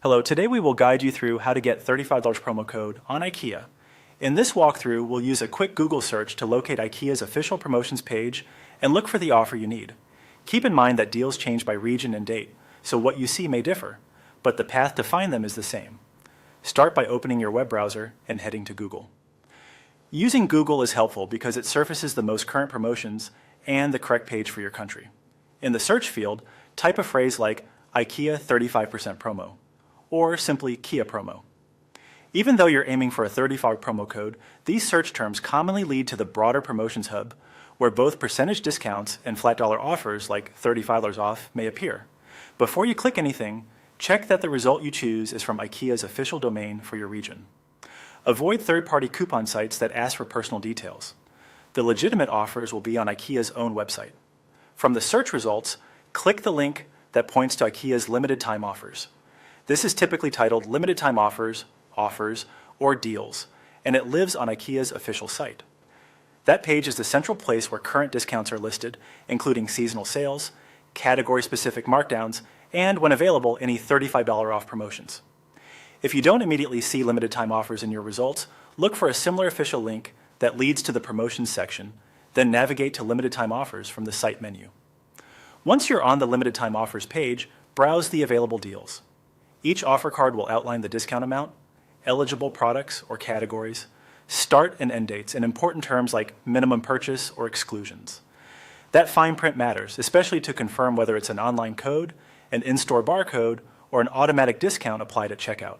Hello, today we will guide you through how to get $35 promo code on Ikea. In this walkthrough, we'll use a quick Google search to locate Ikea's official promotions page and look for the offer you need. Keep in mind that deals change by region and date, so what you see may differ, but the path to find them is the same. Start by opening your web browser and heading to Google. Using Google is helpful because it surfaces the most current promotions and the correct page for your country. In the search field, type a phrase like Ikea 35% promo, or simply Kia promo. Even though you're aiming for a $35 promo code, these search terms commonly lead to the broader promotions hub, where both percentage discounts and flat dollar offers like $35 off may appear. Before you click anything, check that the result you choose is from Ikea's official domain for your region. Avoid third-party coupon sites that ask for personal details. The legitimate offers will be on Ikea's own website. From the search results, click the link that points to Ikea's limited time offers. This is typically titled Limited Time Offers, or Deals, and it lives on Ikea's official site. That page is the central place where current discounts are listed, including seasonal sales, category-specific markdowns, and, when available, any $35 off promotions. If you don't immediately see limited time offers in your results, look for a similar official link that leads to the promotions section, then navigate to limited time offers from the site menu. Once you're on the limited time offers page, browse the available deals. Each offer card will outline the discount amount, eligible products or categories, start and end dates, and important terms like minimum purchase or exclusions. That fine print matters, especially to confirm whether it's an online code, an in-store barcode, or an automatic discount applied at checkout.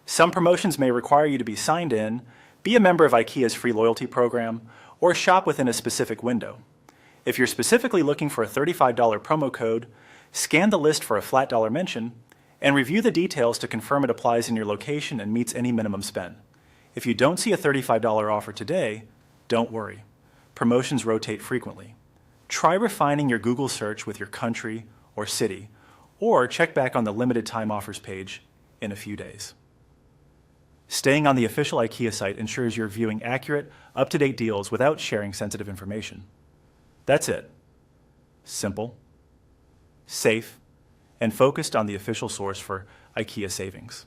Some promotions may require you to be signed in, be a member of Ikea's free loyalty program, or shop within a specific window. If you're specifically looking for a $35 promo code, scan the list for a flat dollar mention, and review the details to confirm it applies in your location and meets any minimum spend. If you don't see a $35 offer today, don't worry. Promotions rotate frequently. Try refining your Google search with your country or city, or check back on the limited time offers page in a few days. Staying on the official Ikea site ensures you're viewing accurate, up-to-date deals without sharing sensitive information. That's it. Simple, safe, and focused on the official source for Ikea savings.